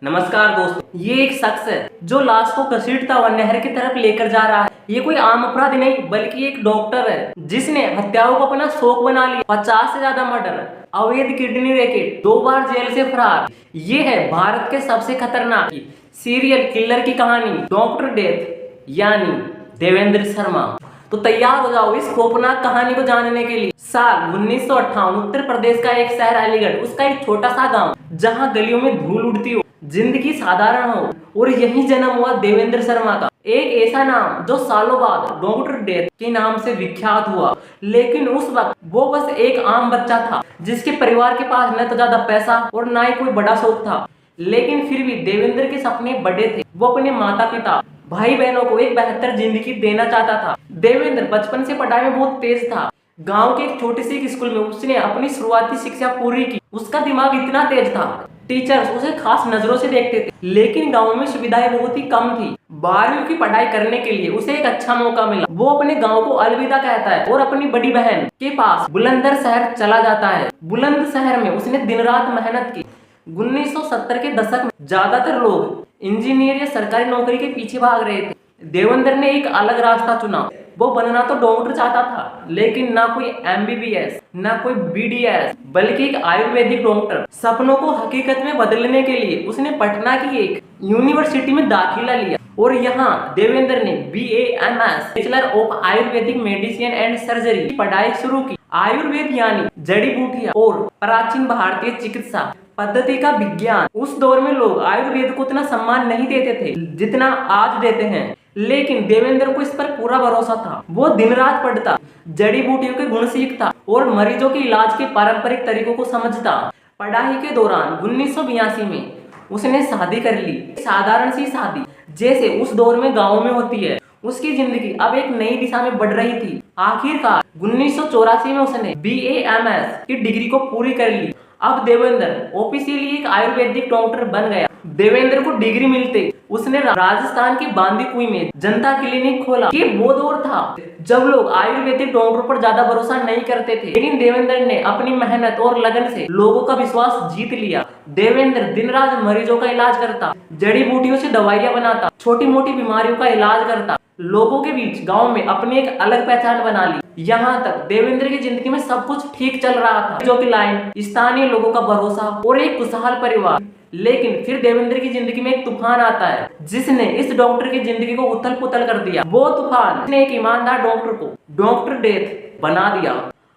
नमस्कार दोस्तों, ये एक शख्स है जो लाश को घसीटता हुआ नहर की तरफ लेकर जा रहा है। ये कोई आम अपराधी नहीं बल्कि एक डॉक्टर है जिसने हत्याओं को अपना शौक बना लिया। 50 से ज्यादा मर्डर, अवैध किडनी रैकेट, 2 बार जेल से फरार। ये है भारत के सबसे खतरनाक सीरियल किलर की कहानी, डॉक्टर डेथ यानी देवेंद्र शर्मा। तो तैयार हो जाओ इस खौफनाक कहानी को जानने के लिए। साल 1958, उत्तर प्रदेश का एक शहर अलीगढ़, उसका एक छोटा सा गांव जहां गलियों में धूल उड़ती हो, जिंदगी साधारण हो, और यही जन्म हुआ देवेंद्र शर्मा का। एक ऐसा नाम जो सालों बाद डॉक्टर डेथ के नाम से विख्यात हुआ। लेकिन उस वक्त वो बस एक आम बच्चा था जिसके परिवार के पास न तो ज्यादा पैसा और ना ही कोई बड़ा शौक था। लेकिन फिर भी देवेंद्र के सपने बड़े थे। वो अपने माता पिता, भाई बहनों को एक बेहतर जिंदगी देना चाहता था। देवेंद्र बचपन से पढ़ाई में बहुत तेज था। गांव के एक छोटे से स्कूल में उसने अपनी शुरुआती शिक्षा पूरी की। उसका दिमाग इतना तेज था, टीचर्स उसे खास नजरों से देखते थे। लेकिन गांव में सुविधाएं बहुत ही कम थी। 12वीं की पढ़ाई करने के लिए उसे एक अच्छा मौका मिला। वो अपने गांव को अलविदा कहता है और अपनी बड़ी बहन के पास बुलंदशहर चला जाता है। बुलंदशहर में उसने दिन रात मेहनत की। 1970 के दशक में ज्यादातर लोग इंजीनियर या सरकारी नौकरी के पीछे भाग रहे थे। देवेंद्र ने एक अलग रास्ता चुना। वो बनना तो डॉक्टर चाहता था, लेकिन ना कोई MBBS, ना कोई BDS, बल्कि एक आयुर्वेदिक डॉक्टर। सपनों को हकीकत में बदलने के लिए उसने पटना की एक यूनिवर्सिटी में दाखिला लिया और यहाँ देवेंद्र ने BAMS, bachelor of Ayurvedic medicine and surgery की पढ़ाई शुरू की। आयुर्वेद यानी जड़ी बूटियां और प्राचीन भारतीय चिकित्सा पद्धति का विज्ञान। उस दौर में लोग आयुर्वेद को उतना सम्मान नहीं देते थे जितना आज देते हैं, लेकिन देवेंद्र को इस पर पूरा भरोसा था। वो दिन रात पढ़ता, जड़ी बूटियों के गुण सीखता और मरीजों के इलाज के पारंपरिक तरीकों को समझता। पढ़ाई के दौरान 1982 में उसने शादी कर ली। साधारण सी शादी जैसे उस दौर में गाँव में होती है। उसकी जिंदगी अब एक नई दिशा में बढ़ रही थी। आखिरकार 1984 में उसने BAMS की डिग्री को पूरी कर ली। अब देवेंद्र ऑफिशियली एक आयुर्वेदिक डॉक्टर बन गया। देवेंद्र को डिग्री मिलते उसने राजस्थान की बांदी कुई में जनता क्लिनिक खोला। ये वो दौर था जब लोग आयुर्वेदिक डॉक्टर पर ज्यादा भरोसा नहीं करते थे, लेकिन देवेंद्र ने अपनी मेहनत और लगन से लोगों का विश्वास जीत लिया। देवेंद्र दिन रात मरीजों का इलाज करता, जड़ी बूटियों से दवाइयां बनाता, छोटी मोटी बीमारियों का इलाज करता, लोगों के बीच गांव में अपनी एक अलग पहचान बना ली। यहाँ तक देवेंद्र की जिंदगी में सब कुछ ठीक चल रहा था, जो कि लाइन, स्थानीय लोगों का भरोसा और एक खुशहाल परिवार। लेकिन फिर देवेंद्र की जिंदगी में एक तूफान आता है जिसने इस डॉक्टर की जिंदगी को उथल पुथल कर दिया। वो तूफान ने एक ईमानदार डॉक्टर को डॉक्टर डेथ बना दिया।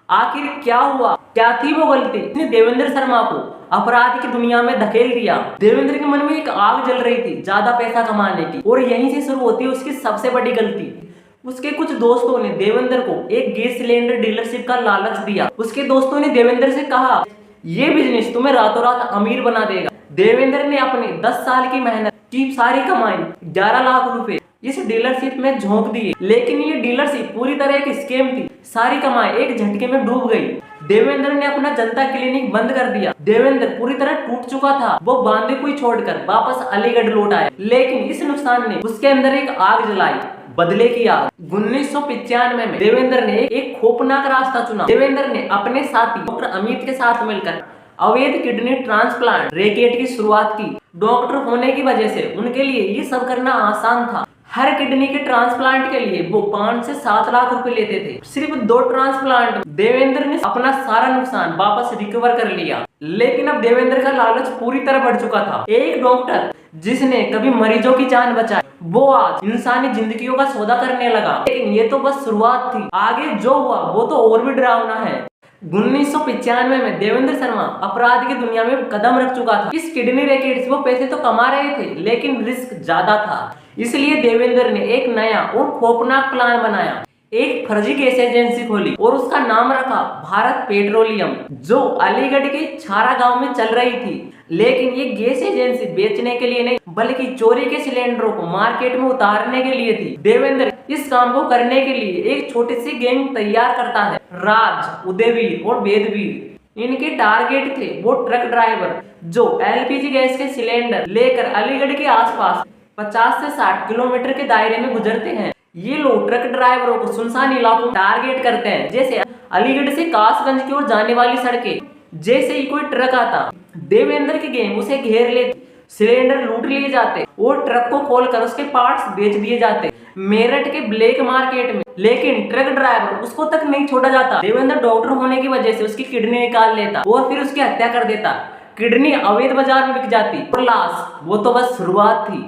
आखिर क्या हुआ, क्या थी वो गलती जिसने देवेंद्र शर्मा को अपराध की दुनिया में धकेल दिया? देवेंद्र के मन में एक आग जल रही थी ज्यादा पैसा कमाने की, और यहीं से शुरू होती है उसकी सबसे बड़ी गलती। उसके कुछ दोस्तों ने देवेंद्र को एक गैस सिलेंडर डीलरशिप का लालच दिया। उसके दोस्तों ने देवेंद्र से कहा, ये बिजनेस तुम्हें रातों रात अमीर बना देगा। देवेंद्र ने अपने 10 साल की मेहनत की सारी कमाई 11 लाख रुपए इस डीलरशिप में झोंक दिए। लेकिन ये डीलरशिप पूरी तरह एक स्कैम थी। सारी कमाई एक झटके में डूब गई। देवेंद्र ने अपना जनता क्लिनिक बंद कर दिया। देवेंद्र पूरी तरह टूट चुका था। वो बांदी कुई छोड़कर वापस अलीगढ़ लौट आया। लेकिन इस नुकसान ने उसके अंदर एक आग जलाई, बदले की आग। 1995 में देवेंद्र ने एक खौफनाक रास्ता चुना। देवेंद्र ने अपने साथी डॉक्टर अमित के साथ मिलकर अवैध किडनी ट्रांसप्लांट रैकेट की शुरुआत की। डॉक्टर होने की वजह से उनके लिए ये सब करना आसान था। हर किडनी के ट्रांसप्लांट के लिए वो 5 से 7 लाख रुपए लेते थे। सिर्फ 2 ट्रांसप्लांट देवेंद्र ने अपना सारा नुकसान वापस रिकवर कर लिया। लेकिन अब देवेंद्र का लालच पूरी तरह बढ़ चुका था। एक डॉक्टर जिसने कभी मरीजों की जान बचाई, वो आज इंसानी जिंदगियों का सौदा करने लगा। लेकिन ये तो बस शुरुआत थी। आगे जो हुआ वो तो और भी डरावना है। 1995 में देवेंद्र शर्मा अपराध की दुनिया में कदम रख चुका था। इस किडनी रैकेट से वो पैसे तो कमा रहे थे, लेकिन रिस्क ज्यादा था। इसलिए देवेंद्र ने एक नया और खौफनाक प्लान बनाया। एक फर्जी गैस एजेंसी खोली और उसका नाम रखा भारत पेट्रोलियम, जो अलीगढ़ के छारा गांव में चल रही थी। लेकिन ये गैस एजेंसी बेचने के लिए नहीं, बल्कि चोरी के सिलेंडरों को मार्केट में उतारने के लिए थी। देवेंद्र इस काम को करने के लिए एक छोटी सी गैंग तैयार करता है। राज, उदयवीर और वेदवीर इनके टारगेट थे। वो ट्रक ड्राइवर जो LPG गैस के सिलेंडर लेकर अलीगढ़ के आसपास 50 से 60 किलोमीटर के दायरे में गुजरते हैं। ये लोग ट्रक ड्राइवरों को सुनसान इलाकों में टारगेट करते हैं, जैसे अलीगढ़ से कासगंज की ओर जाने वाली सड़कें। जैसे ही कोई ट्रक आता, देवेंद्र की गैंग उसे घेर लेती। सिलेंडर लूट लिए जाते और ट्रक को खोलकर उसके पार्ट्स बेच दिए जाते मेरठ के ब्लैक मार्केट में। लेकिन ट्रक ड्राइवर उसको तक नहीं छोड़ा जाता। देवेंद्र डॉक्टर होने की वजह से उसकी किडनी निकाल लेता और फिर उसकी हत्या कर देता। किडनी अवैध बाजार में बिक जाती और लाश वो तो बस शुरुआत थी।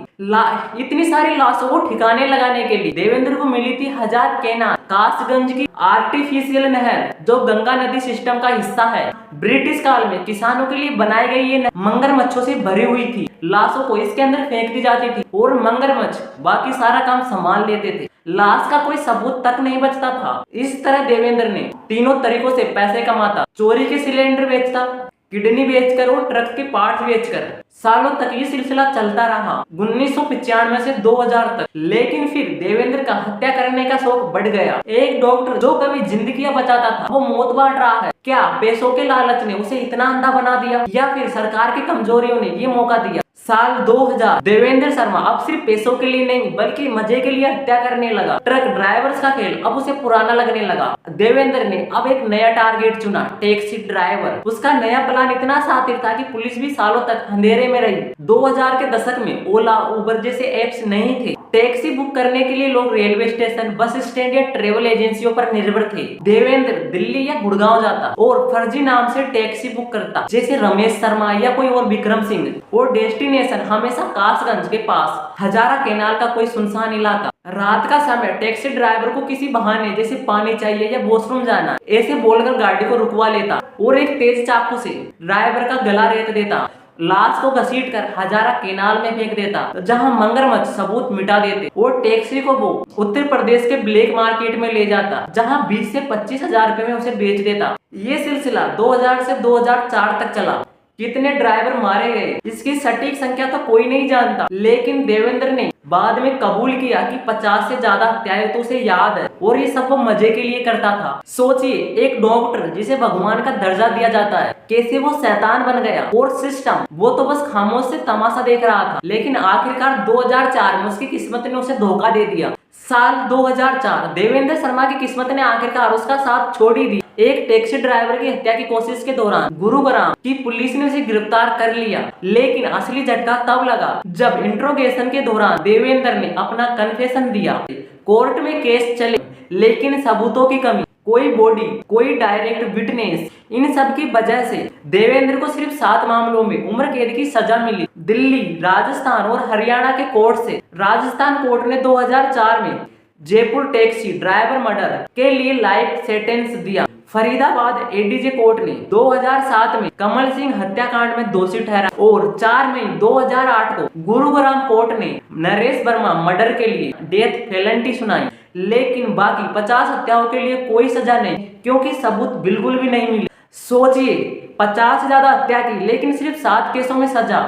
इतनी सारी लाशों को ठिकाने लगाने के लिए देवेंद्र को मिली थी 1000 केनाल कासगंज की आर्टिफिशियल नहर, जो गंगा नदी सिस्टम का हिस्सा है। ब्रिटिश काल में किसानों के लिए बनाई गई ये नहर मगरमच्छों से भरी हुई थी। लाशों को इसके अंदर फेंक दी जाती थी और मगरमच्छ बाकी सारा काम संभाल लेते थे। लाश का कोई सबूत तक नहीं बचता था। इस तरह देवेंद्र ने तीनों तरीकों से पैसे कमाता, चोरी के सिलेंडर बेचता, किडनी बेचकर और ट्रक के पार्ट्स बेचकर। सालों तक ये सिलसिला चलता रहा 1995 से 2000 तक। लेकिन फिर देवेंद्र का हत्या करने का शौक बढ़ गया। एक डॉक्टर जो कभी जिंदगियां बचाता था वो मौत बांट रहा है। क्या पैसों के लालच ने उसे इतना अंधा बना दिया या फिर सरकार की कमजोरियों ने ये मौका दिया? साल 2000 देवेंद्र शर्मा अब सिर्फ पैसों के लिए नहीं बल्कि मजे के लिए हत्या करने लगा। ट्रक ड्राइवर्स का खेल अब उसे पुराना लगने लगा। देवेंद्र ने अब एक नया टारगेट चुना, टैक्सी ड्राइवर। उसका नया प्लान इतना शातिर था कि पुलिस भी सालों तक अंधेरे में रही। 2000 के दशक में ओला, उबर जैसे एप्स नहीं थे। टैक्सी बुक करने के लिए लोग रेलवे स्टेशन, बस स्टैंड या ट्रेवल एजेंसियों पर निर्भर थे। देवेंद्र दिल्ली या गुड़गांव जाता और फर्जी नाम से टैक्सी बुक करता, जैसे रमेश शर्मा या कोई और विक्रम सिंह, और डेस्टिनेशन हमेशा कासगंज के पास हजारा केनाल का कोई सुनसान इलाका। रात का समय टैक्सी ड्राइवर को किसी बहाने जैसे पानी चाहिए या वॉशरूम जाना ऐसे बोलकर गाड़ी को रुकवा लेता और एक तेज चाकू से ड्राइवर का गला रेत देता। लाश को घसीटकर हजारा केनाल में फेंक देता, जहां मगरमच्छ सबूत मिटा देते और टैक्सी को वो उत्तर प्रदेश के ब्लैक मार्केट में ले जाता, जहां 20 से 25 हजार रुपए में उसे बेच देता। ये सिलसिला 2000 से 2004 तक चला। कितने ड्राइवर मारे गए इसकी सटीक संख्या तो कोई नहीं जानता, लेकिन देवेंद्र ने बाद में कबूल किया कि 50 से ज्यादा हत्याएं तो उसे याद है और ये सब वो मजे के लिए करता था। सोचिए, एक डॉक्टर जिसे भगवान का दर्जा दिया जाता है कैसे वो शैतान बन गया, और सिस्टम वो तो बस खामोश से तमाशा देख रहा था। लेकिन आखिरकार 2004 में उसकी किस्मत ने उसे धोखा दे दिया। साल 2004 देवेंद्र शर्मा की किस्मत ने आखिरकार उसका साथ छोड़ ही दी। एक टैक्सी ड्राइवर की हत्या की कोशिश के दौरान गुरुग्राम की पुलिस ने उसे गिरफ्तार कर लिया। लेकिन असली झटका तब लगा जब इंट्रोगेशन के दौरान देवेंद्र ने अपना कन्फेशन दिया। कोर्ट में केस चले लेकिन सबूतों की कमी, कोई बॉडी, कोई डायरेक्ट विटनेस, इन सब की वजह से देवेंद्र को सिर्फ 7 मामलों में उम्र कैद की सजा मिली। दिल्ली, राजस्थान और हरियाणा के कोर्ट से राजस्थान कोर्ट ने 2004 में जयपुर टैक्सी ड्राइवर मर्डर के लिए लाइफ सेंटेंस दिया। फरीदाबाद एडीजे कोर्ट ने 2007 में कमल सिंह हत्याकांड में दोषी ठहरा और 4 मई 2008 को गुरुग्राम कोर्ट ने नरेश वर्मा मर्डर के लिए डेथ पेनल्टी सुनाई। लेकिन बाकी 50 हत्याओं के लिए कोई सजा नहीं, क्योंकि सबूत बिल्कुल भी नहीं मिले। सोचिए, 50 से ज्यादा हत्या की लेकिन सिर्फ 7 केसों में सजा।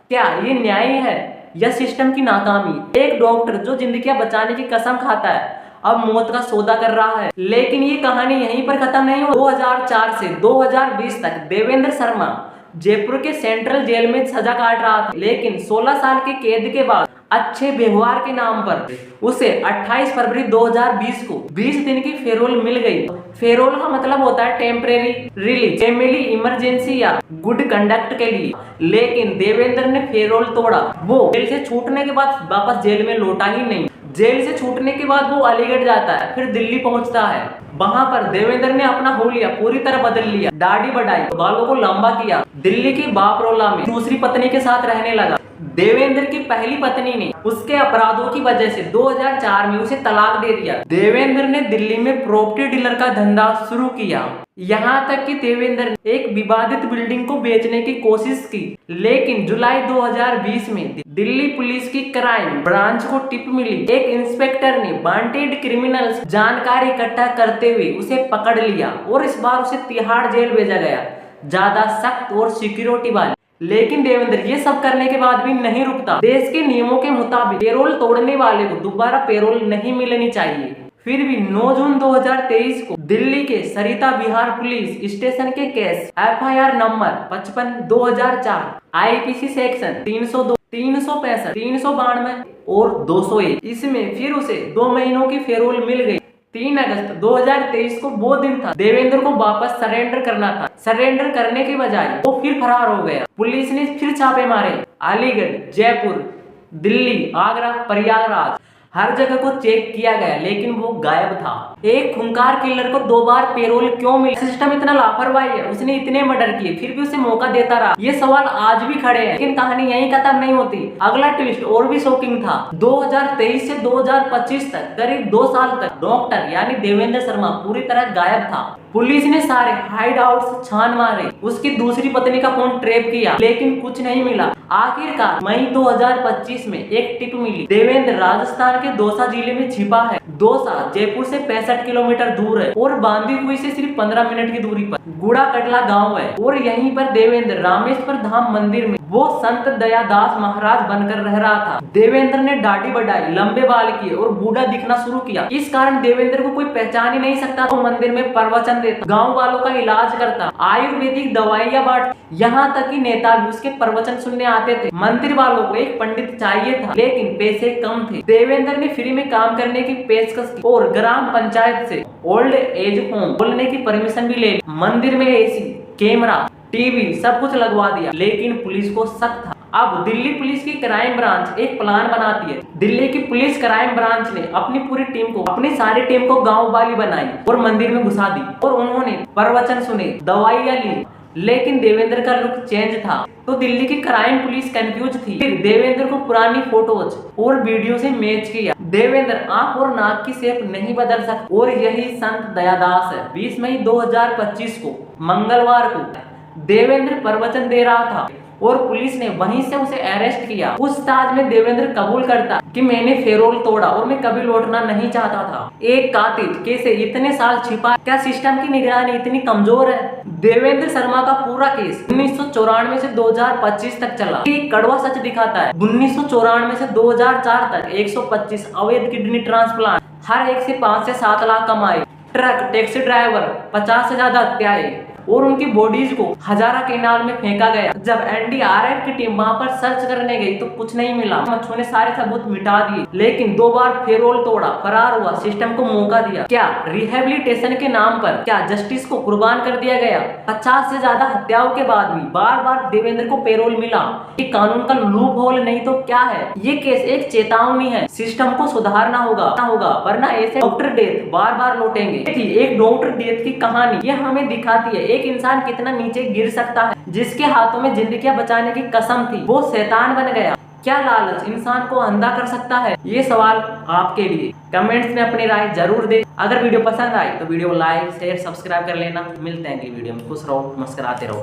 क्या ये न्याय है या सिस्टम की नाकामी? एक डॉक्टर जो जिंदगियां बचाने की कसम खाता है अब मौत का सौदा कर रहा है। लेकिन ये कहानी यहीं पर खत्म नहीं हुई। 2004 से 2020 तक देवेंद्र शर्मा जयपुर के सेंट्रल जेल में सजा काट रहा था। लेकिन 16 साल की कैद के बाद अच्छे व्यवहार के नाम पर उसे 28 फरवरी 2020 को 20 दिन की पेरोल मिल गई। पेरोल का मतलब होता है टेम्परेरी रिलीज, फैमिली इमरजेंसी या गुड कंडक्ट के लिए। लेकिन देवेंद्र ने पेरोल तोड़ा। वो जेल से छूटने के बाद वापस जेल में लौटा ही नहीं। जेल से छूटने के बाद वो अलीगढ़ जाता है, फिर दिल्ली पहुंचता है। वहां पर देवेंद्र ने अपना हुलिया पूरी तरह बदल लिया, दाढ़ी बढ़ाई, बालों को लंबा किया, दिल्ली के बापरोला में दूसरी पत्नी के साथ रहने लगा। देवेंद्र की पहली पत्नी ने उसके अपराधों की वजह से 2004 में उसे तलाक दे दिया। देवेंद्र ने दिल्ली में प्रॉपर्टी डीलर का धंधा शुरू किया, यहाँ तक कि देवेंद्र ने एक विवादित बिल्डिंग को बेचने की कोशिश की। लेकिन जुलाई 2020 में दिल्ली पुलिस की क्राइम ब्रांच को टिप मिली। एक इंस्पेक्टर ने वांटेड क्रिमिनल्स जानकारी इकट्ठा करते हुए उसे पकड़ लिया और इस बार उसे तिहाड़ जेल भेजा गया, ज्यादा सख्त और सिक्योरिटी वाली। लेकिन देवेंद्र ये सब करने के बाद भी नहीं रुकता। देश के नियमों के मुताबिक पेरोल तोड़ने वाले को दोबारा पेरोल नहीं मिलनी चाहिए। फिर भी 9 जून 2023 को दिल्ली के सरिता विहार पुलिस स्टेशन के case FIR number 55/2004 IPC section 302, 365, 392 और 201 इसमें फिर उसे 2 महीनों की पेरोल मिल गई। 3 अगस्त 2023 को वो दिन था। देवेंद्र को वापस सरेंडर करना था। सरेंडर करने के बजाय वो फिर फरार हो गया। पुलिस ने फिर छापे मारे, अलीगढ़, जयपुर, दिल्ली, आगरा, प्रयागराज, हर जगह को चेक किया गया, लेकिन वो गायब था। एक खूंखार किलर को 2 बार पेरोल क्यों मिला? सिस्टम इतना लापरवाही है, उसने इतने मर्डर किए फिर भी उसे मौका देता रहा। ये सवाल आज भी खड़े हैं, लेकिन कहानी यहीं खत्म नहीं होती। अगला ट्विस्ट और भी शॉकिंग था। 2023 से 2025 तक करीब 2 साल तक डॉक्टर यानी देवेंद्र शर्मा पूरी तरह गायब था। पुलिस ने सारे हाइड आउट्स छान मारे, उसकी दूसरी पत्नी का फोन ट्रेप किया, लेकिन कुछ नहीं मिला। आखिरकार मई 2025 में एक टिप मिली। देवेंद्र राजस्थान के दौसा जिले में छिपा है। दौसा जयपुर से 65 किलोमीटर दूर है और बांदी हुई से सिर्फ 15 मिनट की दूरी पर गुड़ा कटला गांव है। और यहीं पर देवेंद्र रामेश्वर धाम मंदिर में वो संत दयादास महाराज बनकर रह रहा था। देवेंद्र ने दाढ़ी बढ़ाई, लंबे बाल किए और बूढ़ा दिखना शुरू किया। इस कारण देवेंद्र को कोई पहचान ही नहीं सकता। वो मंदिर में प्रवचन देता, गांव वालों का इलाज करता, आयुर्वेदिक दवाइयां बांटता, यहाँ तक कि नेता भी उसके प्रवचन सुनने आते थे। मंदिर वालों को एक पंडित चाहिए था, लेकिन पैसे कम थे। देवेंद्र ने फ्री में काम करने की पेशकश की और ग्राम पंचायत से ओल्ड एज होम खोलने की परमिशन भी ले ली। मंदिर में एसी, कैमरा, टीवी सब कुछ लगवा दिया, लेकिन पुलिस को शक था। अब दिल्ली पुलिस की क्राइम ब्रांच एक प्लान बनाती है। दिल्ली की पुलिस क्राइम ब्रांच ने अपनी सारी टीम को गांव वाली बनाई और मंदिर में घुसा दी और उन्होंने प्रवचन सुने, दवाइयां ली, लेकिन देवेंद्र का लुक चेंज था। तो दिल्ली की क्राइम पुलिस कंफ्यूज थी। फिर देवेंद्र को पुरानी फोटोज और वीडियो से मैच किया। देवेंद्र आंख और नाक की शेप नहीं बदल सकता और यही संत दयादास है। 20 मई 2025 को मंगलवार को देवेंद्र प्रवचन दे रहा था और पुलिस ने वहीं से उसे अरेस्ट किया। पूछताछ में देवेंद्र कबूल करता कि मैंने पेरोल तोड़ा और मैं कभी लौटना नहीं चाहता था। एक कातिल कैसे इतने साल छिपा? क्या सिस्टम की निगरानी इतनी कमजोर है? देवेंद्र शर्मा का पूरा केस 1994 से 2025 तक चला। एक कड़वा सच दिखाता है। 1994 से 2004 तक 125 अवैध किडनी ट्रांसप्लांट, हर एक से 5 से 7 लाख कमाए। ट्रक टैक्सी ड्राइवर, 50 से ज्यादा हत्याएं और उनकी बॉडीज को हजारा कैनाल में फेंका गया। जब एनडीआरएफ की टीम वहां पर सर्च करने गई तो कुछ नहीं मिला। मच्छों ने सारे सबूत मिटा दिए, लेकिन 2 बार पेरोल तोड़ा, फरार हुआ, सिस्टम को मौका दिया। क्या रिहेबिलिटेशन के नाम पर क्या जस्टिस को कुर्बान कर दिया गया? 50 से ज्यादा हत्याओं के बाद भी बार बार देवेंद्र को पेरोल मिला। ये कानून का लूप होल नहीं तो क्या है? ये केस एक चेतावनी है। सिस्टम को सुधारना होगा, वरना ऐसे डॉक्टर डेथ बार बार लौटेंगे। एक डॉक्टर डेथ की कहानी ये हमें दिखाती है एक इंसान कितना नीचे गिर सकता है। जिसके हाथों में जिंदगियां बचाने की कसम थी, वो शैतान बन गया। क्या लालच इंसान को अंधा कर सकता है? ये सवाल आपके लिए। कमेंट्स में अपनी राय जरूर दे। अगर वीडियो पसंद आए तो वीडियो लाइक, शेयर, सब्सक्राइब कर लेना। मिलते हैं अगली वीडियो में। खुश रहो, मुस्कुराते रहो।